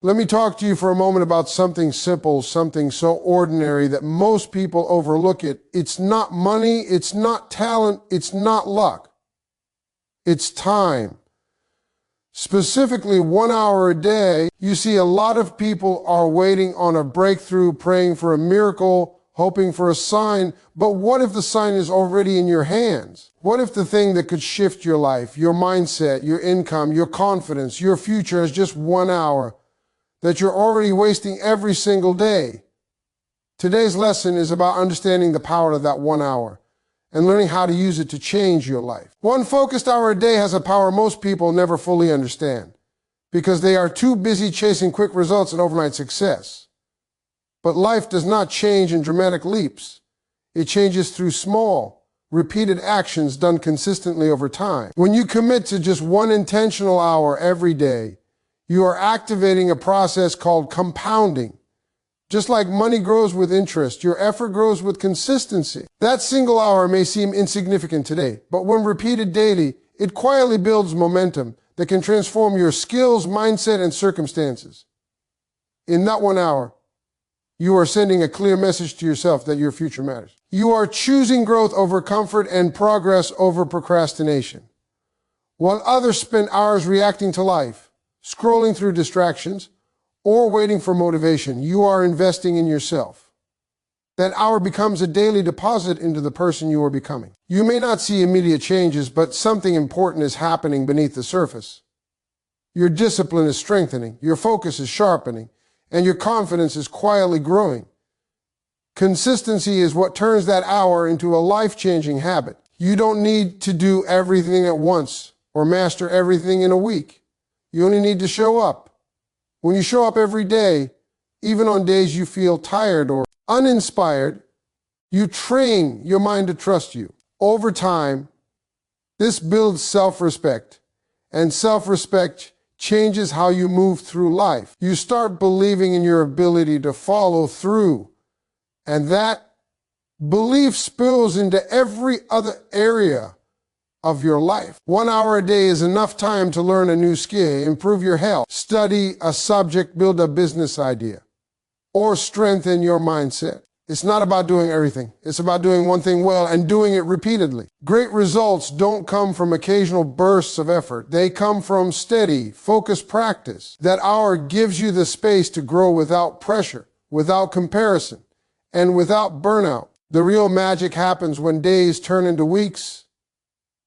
Let me talk to you for a moment about something simple, something so ordinary that most people overlook it. It's not money, it's not talent, it's not luck. It's time. Specifically, 1 hour a day. You see, a lot of people are waiting on a breakthrough, praying for a miracle, hoping for a sign. But what if the sign is already in your hands? What if the thing that could shift your life, your mindset, your income, your confidence, your future is just 1 hour that you're already wasting every single day? Today's lesson is about understanding the power of that 1 hour and learning how to use it to change your life. One focused hour a day has a power most people never fully understand because they are too busy chasing quick results and overnight success. But life does not change in dramatic leaps. It changes through small, repeated actions done consistently over time. When you commit to just one intentional hour every day, you are activating a process called compounding. Just like money grows with interest, your effort grows with consistency. That single hour may seem insignificant today, but when repeated daily, it quietly builds momentum that can transform your skills, mindset, and circumstances. In that 1 hour, you are sending a clear message to yourself that your future matters. You are choosing growth over comfort and progress over procrastination. While others spend hours reacting to life, scrolling through distractions, or waiting for motivation, you are investing in yourself. That hour becomes a daily deposit into the person you are becoming. You may not see immediate changes, but something important is happening beneath the surface. Your discipline is strengthening, your focus is sharpening, and your confidence is quietly growing. Consistency is what turns that hour into a life-changing habit. You don't need to do everything at once or master everything in a week. You only need to show up. When you show up every day, even on days you feel tired or uninspired, you train your mind to trust you. Over time, this builds self-respect, and self-respect changes how you move through life. You start believing in your ability to follow through, and that belief spills into every other area of your life. 1 hour a day is enough time to learn a new skill, improve your health, study a subject, build a business idea, or strengthen your mindset. It's not about doing everything. It's about doing one thing well and doing it repeatedly. Great results don't come from occasional bursts of effort. They come from steady, focused practice. That hour gives you the space to grow without pressure, without comparison, and without burnout. The real magic happens when days turn into weeks,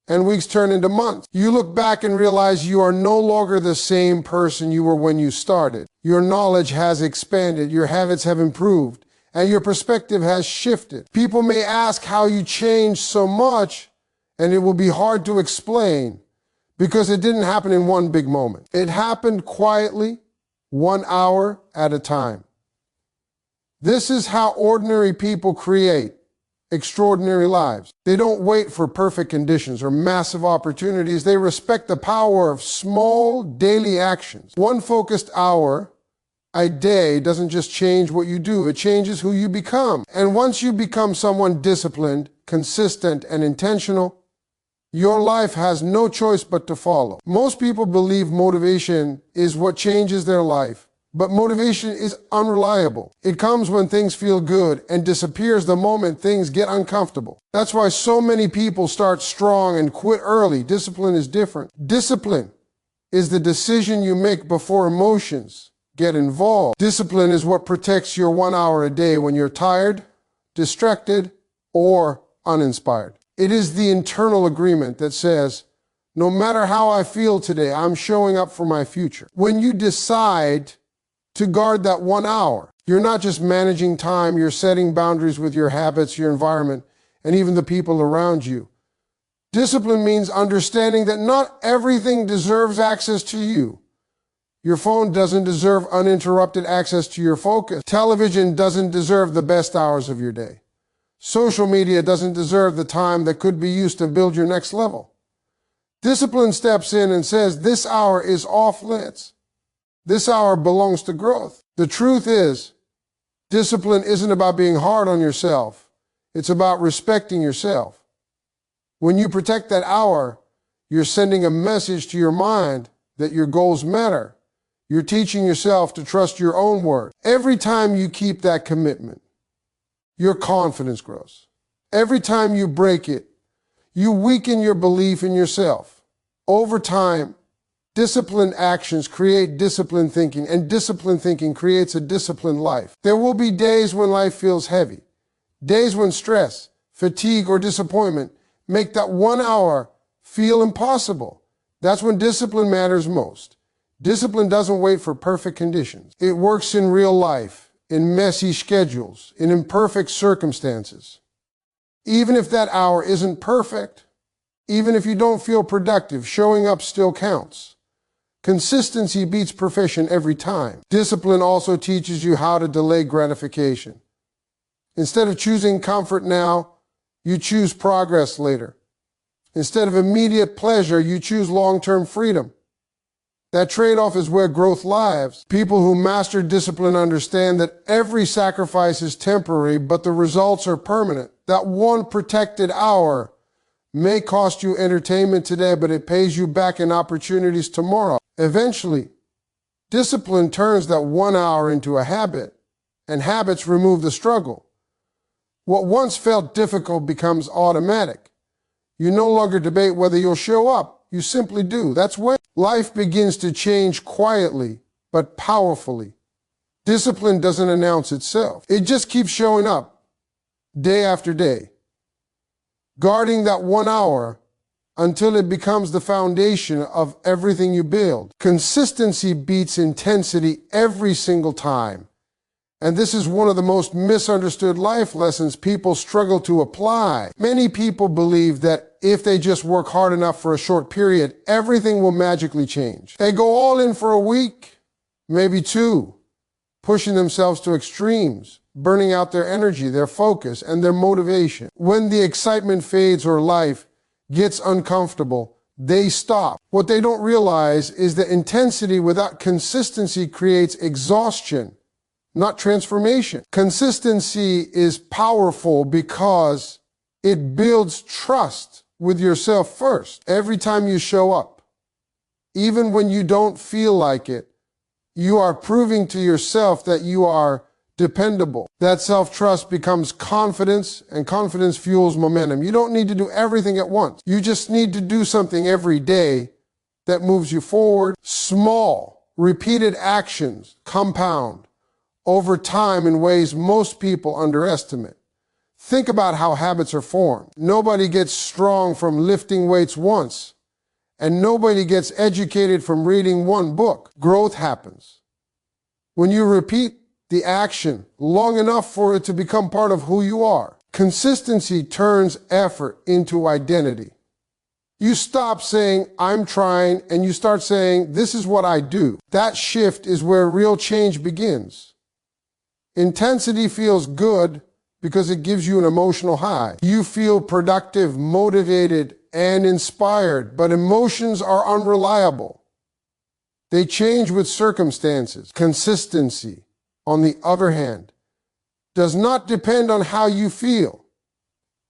and weeks turn into months. You look back and realize you are no longer the same person you were when you started. Your knowledge has expanded, your habits have improved, and your perspective has shifted. People may ask how you changed so much, and it will be hard to explain because it didn't happen in one big moment. It happened quietly, 1 hour at a time. This is how ordinary people create extraordinary lives. They don't wait for perfect conditions or massive opportunities. They respect the power of small daily actions. One focused hour a day doesn't just change what you do, it changes who you become. And once you become someone disciplined, consistent, and intentional, your life has no choice but to follow. Most people believe motivation is what changes their life. But motivation is unreliable. It comes when things feel good and disappears the moment things get uncomfortable. That's why so many people start strong and quit early. Discipline is different. Discipline is the decision you make before emotions get involved. Discipline is what protects your 1 hour a day when you're tired, distracted, or uninspired. It is the internal agreement that says, no matter how I feel today, I'm showing up for my future. When you decide to guard that 1 hour, you're not just managing time, you're setting boundaries with your habits, your environment, and even the people around you. Discipline means understanding that not everything deserves access to you. Your phone doesn't deserve uninterrupted access to your focus. Television doesn't deserve the best hours of your day. Social media doesn't deserve the time that could be used to build your next level. Discipline steps in and says, this hour is off limits. This hour belongs to growth. The truth is, discipline isn't about being hard on yourself. It's about respecting yourself. When you protect that hour, you're sending a message to your mind that your goals matter, You're teaching yourself to trust your own word. Every time you keep that commitment, your confidence grows. Every time you break it, you weaken your belief in yourself. Over time, disciplined actions create disciplined thinking, and disciplined thinking creates a disciplined life. There will be days when life feels heavy, days when stress, fatigue, or disappointment make that 1 hour feel impossible. That's when discipline matters most. Discipline doesn't wait for perfect conditions. It works in real life, in messy schedules, in imperfect circumstances. Even if that hour isn't perfect, even if you don't feel productive, showing up still counts. Consistency beats perfection every time. Discipline also teaches you how to delay gratification. Instead of choosing comfort now, you choose progress later. Instead of immediate pleasure, you choose long-term freedom. That trade-off is where growth lies. People who master discipline understand that every sacrifice is temporary, but the results are permanent. That one protected hour may cost you entertainment today, but it pays you back in opportunities tomorrow. Eventually, discipline turns that 1 hour into a habit, and habits remove the struggle. What once felt difficult becomes automatic. You no longer debate whether you'll show up. You simply do. That's when life begins to change quietly, but powerfully. Discipline doesn't announce itself. It just keeps showing up, day after day, guarding that 1 hour until it becomes the foundation of everything you build. Consistency beats intensity every single time. And this is one of the most misunderstood life lessons people struggle to apply. Many people believe that if they just work hard enough for a short period, everything will magically change. They go all in for a week, maybe 2, pushing themselves to extremes, burning out their energy, their focus, and their motivation. When the excitement fades or life gets uncomfortable, they stop. What they don't realize is that intensity without consistency creates exhaustion, not transformation. Consistency is powerful because it builds trust with yourself first. Every time you show up, even when you don't feel like it, you are proving to yourself that you are dependable. That self-trust becomes confidence, and confidence fuels momentum. You don't need to do everything at once. You just need to do something every day that moves you forward. Small, repeated actions compound over time in ways most people underestimate. Think about how habits are formed. Nobody gets strong from lifting weights once, and nobody gets educated from reading one book. Growth happens when you repeat the action long enough for it to become part of who you are. Consistency turns effort into identity. You stop saying, "I'm trying," and you start saying, "This is what I do." That shift is where real change begins. Intensity feels good because it gives you an emotional high. You feel productive, motivated, and inspired, but emotions are unreliable. They change with circumstances. Consistency, on the other hand, does not depend on how you feel.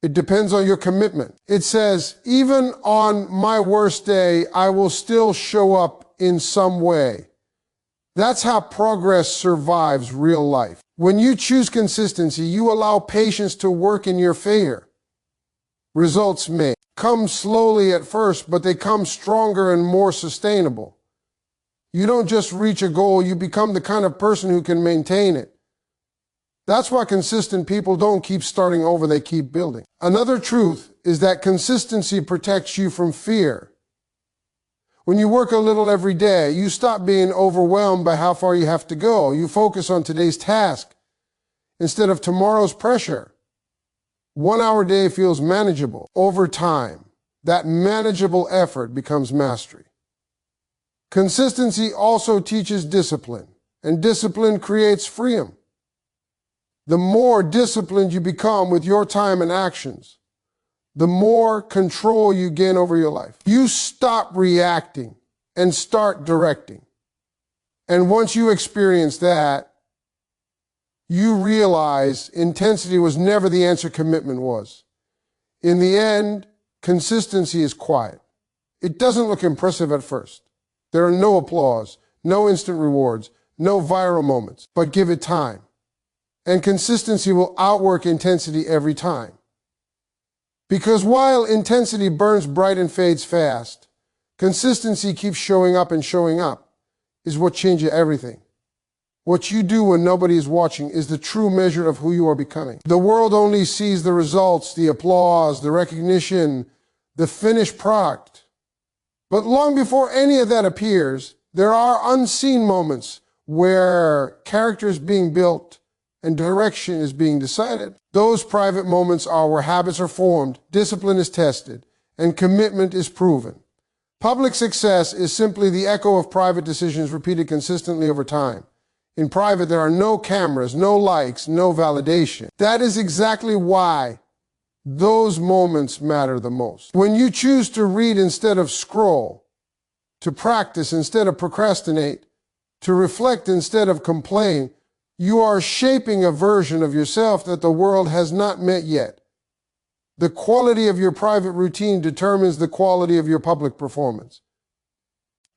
It depends on your commitment. It says, even on my worst day, I will still show up in some way. That's how progress survives real life. When you choose consistency, you allow patience to work in your favor. Results may come slowly at first, but they come stronger and more sustainable. You don't just reach a goal, you become the kind of person who can maintain it. That's why consistent people don't keep starting over, they keep building. Another truth is that consistency protects you from fear. When you work a little every day, you stop being overwhelmed by how far you have to go. You focus on today's task instead of tomorrow's pressure. 1 hour day feels manageable. Over time, that manageable effort becomes mastery. Consistency also teaches discipline, and discipline creates freedom. The more disciplined you become with your time and actions, the more control you gain over your life. You stop reacting and start directing. And once you experience that, you realize intensity was never the answer, commitment was. In the end, consistency is quiet. It doesn't look impressive at first. There are no applause, no instant rewards, no viral moments, but give it time. And consistency will outwork intensity every time. Because while intensity burns bright and fades fast, consistency keeps showing up and showing up is what changes everything. What you do when nobody is watching is the true measure of who you are becoming. The world only sees the results, the applause, the recognition, the finished product. But long before any of that appears, there are unseen moments where character is being built and direction is being decided. Those private moments are where habits are formed, discipline is tested, and commitment is proven. Public success is simply the echo of private decisions repeated consistently over time. In private, there are no cameras, no likes, no validation. That is exactly why those moments matter the most. When you choose to read instead of scroll, to practice instead of procrastinate, to reflect instead of complain, you are shaping a version of yourself that the world has not met yet. The quality of your private routine determines the quality of your public performance.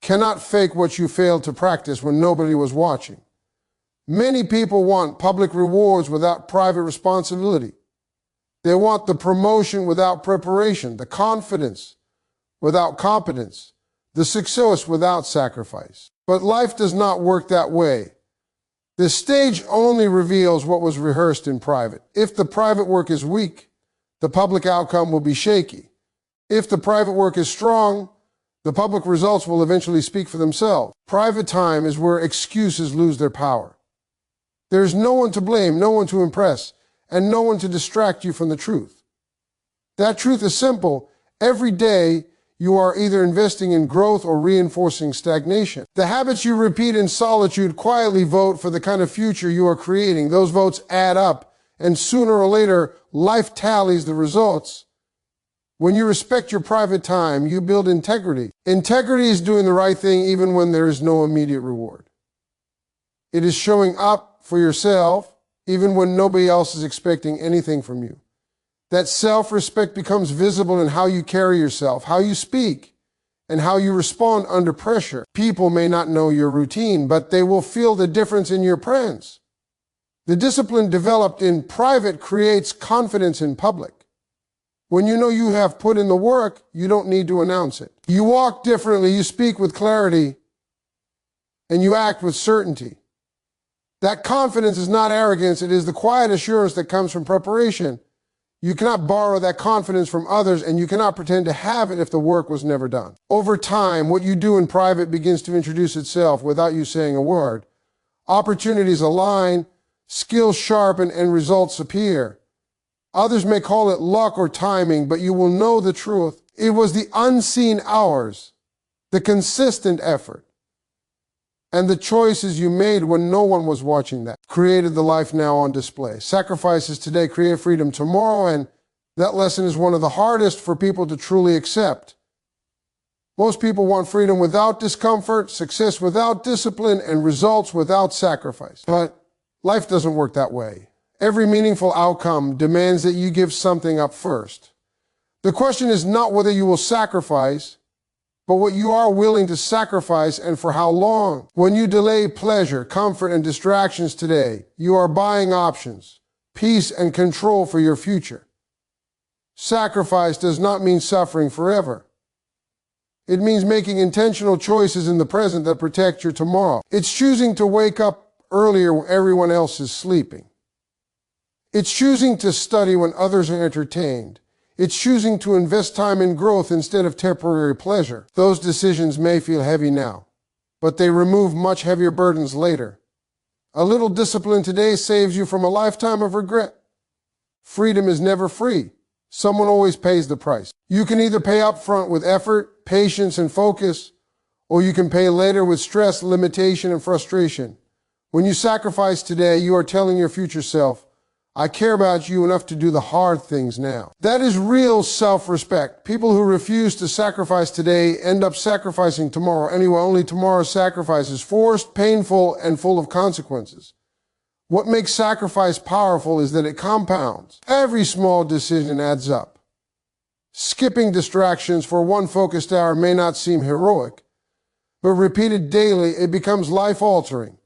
Cannot fake what you failed to practice when nobody was watching. Many people want public rewards without private responsibility. They want the promotion without preparation, the confidence without competence, the success without sacrifice. But life does not work that way. The stage only reveals what was rehearsed in private. If the private work is weak, the public outcome will be shaky. If the private work is strong, the public results will eventually speak for themselves. Private time is where excuses lose their power. There's no one to blame, no one to impress, and no one to distract you from the truth. That truth is simple. Every day, you are either investing in growth or reinforcing stagnation. The habits you repeat in solitude quietly vote for the kind of future you are creating. Those votes add up, and sooner or later, life tallies the results. When you respect your private time, you build integrity. Integrity is doing the right thing even when there is no immediate reward. It is showing up for yourself, even when nobody else is expecting anything from you. That self-respect becomes visible in how you carry yourself, how you speak, and how you respond under pressure. People may not know your routine, but they will feel the difference in your presence. The discipline developed in private creates confidence in public. When you know you have put in the work, you don't need to announce it. You walk differently, you speak with clarity, and you act with certainty. That confidence is not arrogance, it is the quiet assurance that comes from preparation. You cannot borrow that confidence from others, and you cannot pretend to have it if the work was never done. Over time, what you do in private begins to introduce itself without you saying a word. Opportunities align, skills sharpen, and results appear. Others may call it luck or timing, but you will know the truth. It was the unseen hours, the consistent effort, and the choices you made when no one was watching that created the life now on display. Sacrifices today create freedom tomorrow, and that lesson is one of the hardest for people to truly accept. Most people want freedom without discomfort, success without discipline, and results without sacrifice. But life doesn't work that way. Every meaningful outcome demands that you give something up first. The question is not whether you will sacrifice, but what you are willing to sacrifice and for how long. When you delay pleasure, comfort, and distractions today, you are buying options, peace, and control for your future. Sacrifice does not mean suffering forever. It means making intentional choices in the present that protect your tomorrow. It's choosing to wake up earlier when everyone else is sleeping. It's choosing to study when others are entertained. It's choosing to invest time in growth instead of temporary pleasure. Those decisions may feel heavy now, but they remove much heavier burdens later. A little discipline today saves you from a lifetime of regret. Freedom is never free. Someone always pays the price. You can either pay up front with effort, patience, and focus, or you can pay later with stress, limitation, and frustration. When you sacrifice today, you are telling your future self, I care about you enough to do the hard things now. That is real self-respect. People who refuse to sacrifice today end up sacrificing tomorrow. Anyway, only tomorrow's sacrifice is forced, painful, and full of consequences. What makes sacrifice powerful is that it compounds. Every small decision adds up. Skipping distractions for one focused hour may not seem heroic, but repeated daily, it becomes life-altering.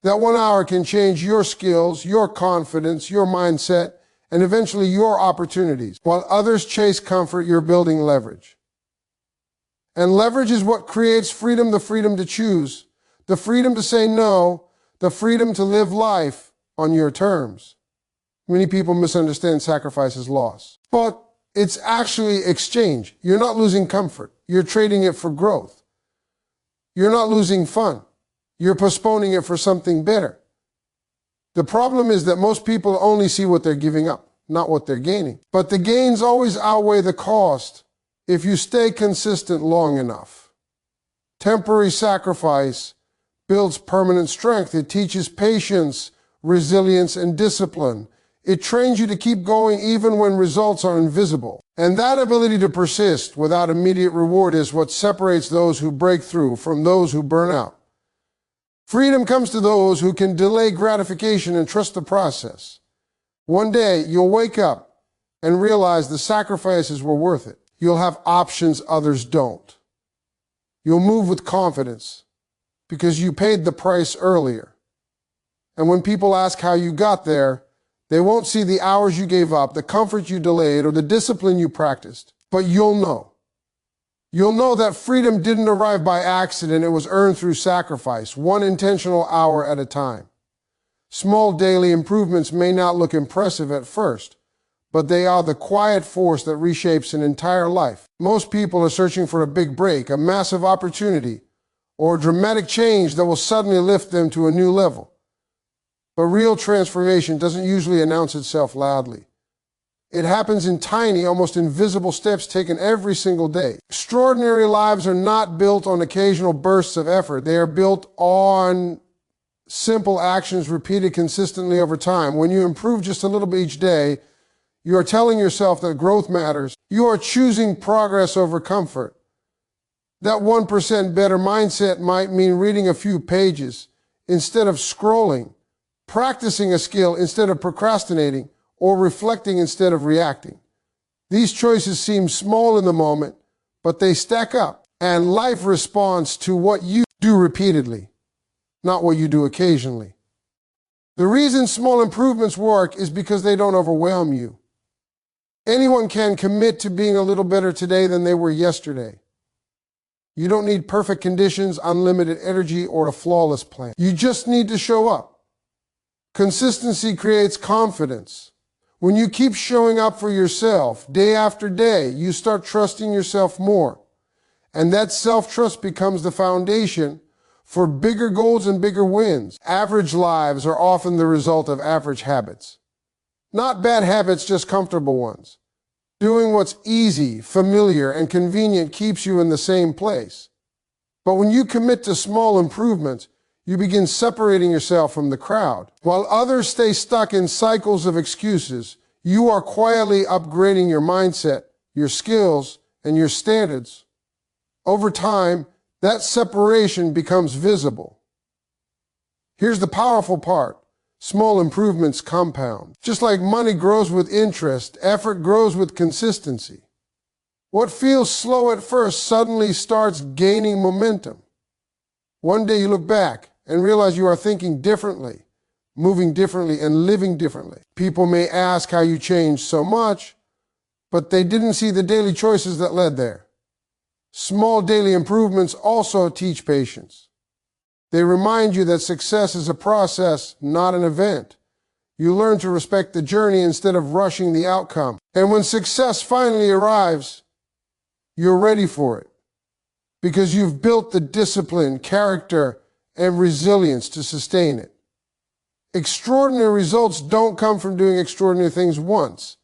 That 1 hour can change your skills, your confidence, your mindset, and eventually your opportunities. While others chase comfort, you're building leverage. And leverage is what creates freedom, the freedom to choose, the freedom to say no, the freedom to live life on your terms. Many people misunderstand sacrifice as loss, but it's actually exchange. You're not losing comfort. You're trading it for growth. You're not losing fun. You're postponing it for something better. The problem is that most people only see what they're giving up, not what they're gaining. But the gains always outweigh the cost if you stay consistent long enough. Temporary sacrifice builds permanent strength. It teaches patience, resilience, and discipline. It trains you to keep going even when results are invisible. And that ability to persist without immediate reward is what separates those who break through from those who burn out. Freedom comes to those who can delay gratification and trust the process. One day, you'll wake up and realize the sacrifices were worth it. You'll have options others don't. You'll move with confidence because you paid the price earlier. And when people ask how you got there, they won't see the hours you gave up, the comfort you delayed, or the discipline you practiced. But you'll know. You'll know that freedom didn't arrive by accident. It was earned through sacrifice, one intentional hour at a time. Small daily improvements may not look impressive at first, but they are the quiet force that reshapes an entire life. Most people are searching for a big break, a massive opportunity, or a dramatic change that will suddenly lift them to a new level. But real transformation doesn't usually announce itself loudly. It happens in tiny, almost invisible steps taken every single day. Extraordinary lives are not built on occasional bursts of effort. They are built on simple actions repeated consistently over time. When you improve just a little bit each day, you are telling yourself that growth matters. You are choosing progress over comfort. That 1% better mindset might mean reading a few pages instead of scrolling, practicing a skill instead of procrastinating, or reflecting instead of reacting. These choices seem small in the moment, but they stack up, and life responds to what you do repeatedly, not what you do occasionally. The reason small improvements work is because they don't overwhelm you. Anyone can commit to being a little better today than they were yesterday. You don't need perfect conditions, unlimited energy, or a flawless plan. You just need to show up. Consistency creates confidence. When you keep showing up for yourself day after day, you start trusting yourself more. And that self-trust becomes the foundation for bigger goals and bigger wins. Average lives are often the result of average habits. Not bad habits, just comfortable ones. Doing what's easy, familiar, and convenient keeps you in the same place. But when you commit to small improvements, you begin separating yourself from the crowd. While others stay stuck in cycles of excuses, you are quietly upgrading your mindset, your skills, and your standards. Over time, that separation becomes visible. Here's the powerful part. Small improvements compound. Just like money grows with interest, effort grows with consistency. What feels slow at first suddenly starts gaining momentum. One day you look back and realize you are thinking differently, moving differently, and living differently. People may ask how you changed so much, but they didn't see the daily choices that led there. Small daily improvements also teach patience. They remind you that success is a process, not an event. You learn to respect the journey instead of rushing the outcome. And when success finally arrives, you're ready for it because you've built the discipline, character, and resilience to sustain it. Extraordinary results don't come from doing extraordinary things once.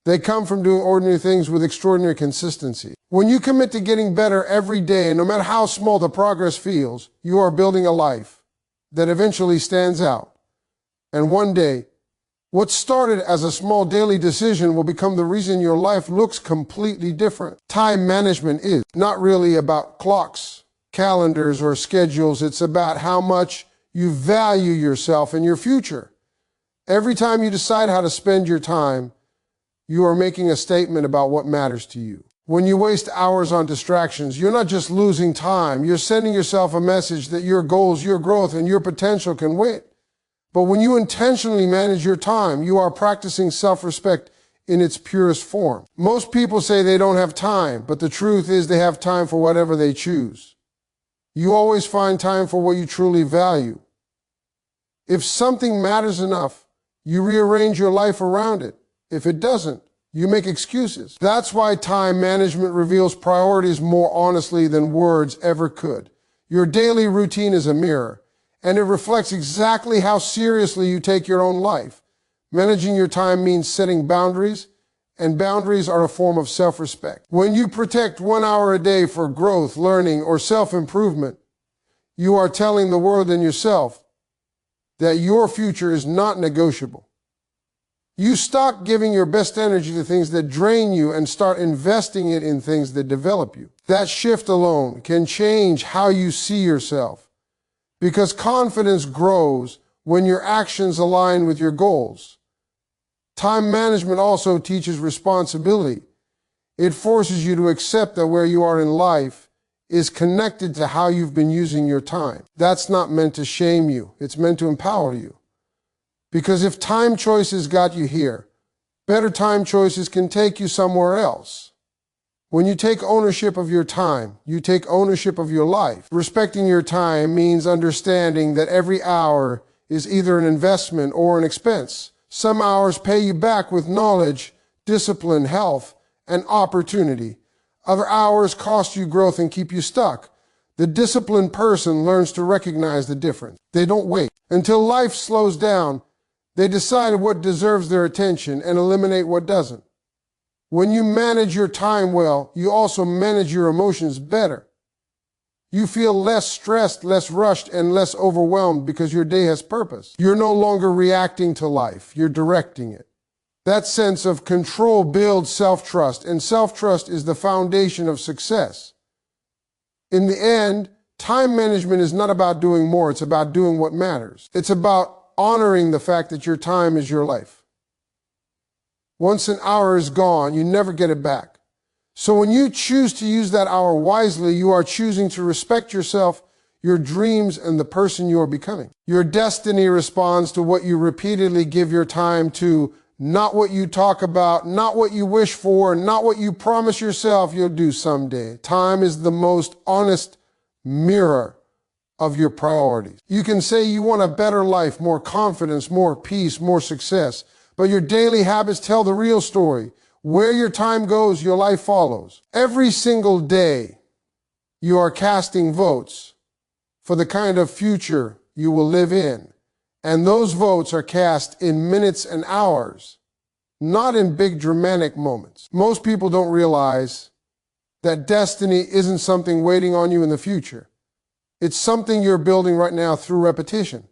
They come from doing ordinary things with extraordinary consistency. When you commit to getting better every day, no matter how small the progress feels, you are building a life that eventually stands out. And one day, what started as a small daily decision will become the reason your life looks completely different. Time management is not really about clocks, calendars, or schedules. It's about how much you value yourself and your future. Every time you decide how to spend your time, you are making a statement about what matters to you. When you waste hours on distractions, you're not just losing time, you're sending yourself a message that your goals, your growth, and your potential can wait. But when you intentionally manage your time, you are practicing self-respect in its purest form. Most people say they don't have time, but the truth is they have time for whatever they choose. You always find time for what you truly value. If something matters enough, you rearrange your life around it. If it doesn't, you make excuses. That's why time management reveals priorities more honestly than words ever could. Your daily routine is a mirror, and it reflects exactly how seriously you take your own life. Managing your time means setting boundaries, and boundaries are a form of self-respect. When you protect 1 hour a day for growth, learning, or self-improvement, you are telling the world and yourself that your future is not negotiable. You stop giving your best energy to things that drain you and start investing it in things that develop you. That shift alone can change how you see yourself, because confidence grows when your actions align with your goals. Time management also teaches responsibility. It forces you to accept that where you are in life is connected to how you've been using your time. That's not meant to shame you. It's meant to empower you. Because if time choices got you here, better time choices can take you somewhere else. When you take ownership of your time, you take ownership of your life. Respecting your time means understanding that every hour is either an investment or an expense. Some hours pay you back with knowledge, discipline, health, and opportunity. Other hours cost you growth and keep you stuck. The disciplined person learns to recognize the difference. They don't wait until life slows down. They decide what deserves their attention and eliminate what doesn't. When you manage your time well, you also manage your emotions better. You feel less stressed, less rushed, and less overwhelmed because your day has purpose. You're no longer reacting to life, you're directing it. That sense of control builds self-trust, and self-trust is the foundation of success. In the end, time management is not about doing more, it's about doing what matters. It's about honoring the fact that your time is your life. Once an hour is gone, you never get it back. So when you choose to use that hour wisely, you are choosing to respect yourself, your dreams, and the person you are becoming. Your destiny responds to what you repeatedly give your time to, not what you talk about, not what you wish for, not what you promise yourself you'll do someday. Time is the most honest mirror of your priorities. You can say you want a better life, more confidence, more peace, more success, but your daily habits tell the real story. Where your time goes, your life follows. Every single day, you are casting votes for the kind of future you will live in. And those votes are cast in minutes and hours, not in big dramatic moments. Most people don't realize that destiny isn't something waiting on you in the future. It's something you're building right now through repetition.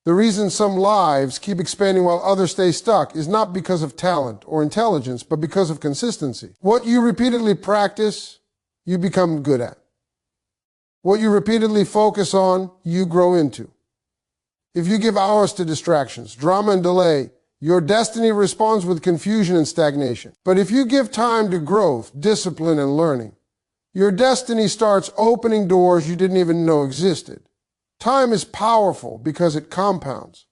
The reason some lives keep expanding while others stay stuck is not because of talent or intelligence, but because of consistency. What you repeatedly practice, you become good at. What you repeatedly focus on, you grow into. If you give hours to distractions, drama, and delay, your destiny responds with confusion and stagnation. But if you give time to growth, discipline, and learning, your destiny starts opening doors you didn't even know existed. Time is powerful because it compounds.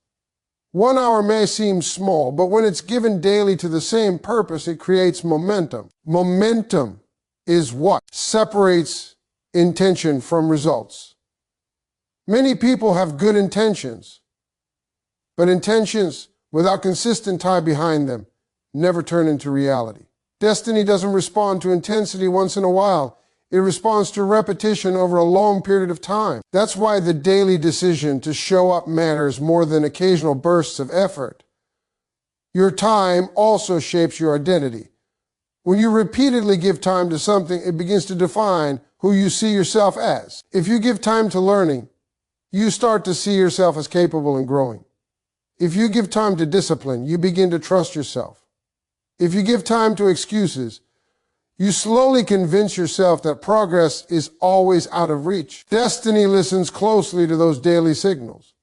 1 hour may seem small, but when it's given daily to the same purpose, it creates momentum. Momentum is what separates intention from results. Many people have good intentions, but intentions without consistent time behind them never turn into reality. Destiny doesn't respond to intensity once in a while. It responds to repetition over a long period of time. That's why the daily decision to show up matters more than occasional bursts of effort. Your time also shapes your identity. When you repeatedly give time to something, it begins to define who you see yourself as. If you give time to learning, you start to see yourself as capable and growing. If you give time to discipline, you begin to trust yourself. If you give time to excuses, you slowly convince yourself that progress is always out of reach. Destiny listens closely to those daily signals.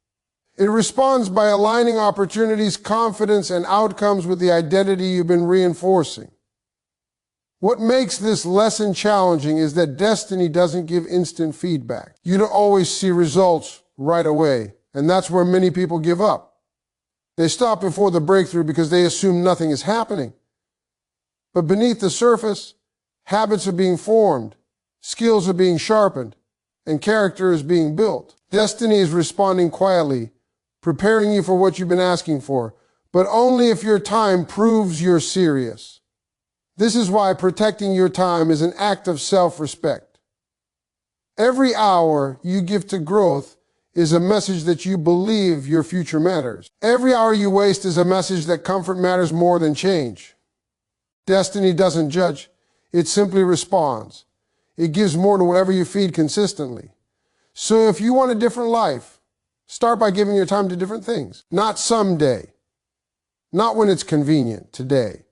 It responds by aligning opportunities, confidence, and outcomes with the identity you've been reinforcing. What makes this lesson challenging is that destiny doesn't give instant feedback. You don't always see results right away, and that's where many people give up. They stop before the breakthrough because they assume nothing is happening. But beneath the surface, habits are being formed, skills are being sharpened, and character is being built. Destiny is responding quietly, preparing you for what you've been asking for, but only if your time proves you're serious. This is why protecting your time is an act of self-respect. Every hour you give to growth is a message that you believe your future matters. Every hour you waste is a message that comfort matters more than change. Destiny doesn't judge, it simply responds. It gives more to whatever you feed consistently. So if you want a different life, start by giving your time to different things. Not someday. Not when it's convenient, today.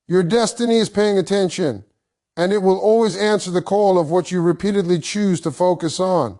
Your destiny is paying attention, and it will always answer the call of what you repeatedly choose to focus on.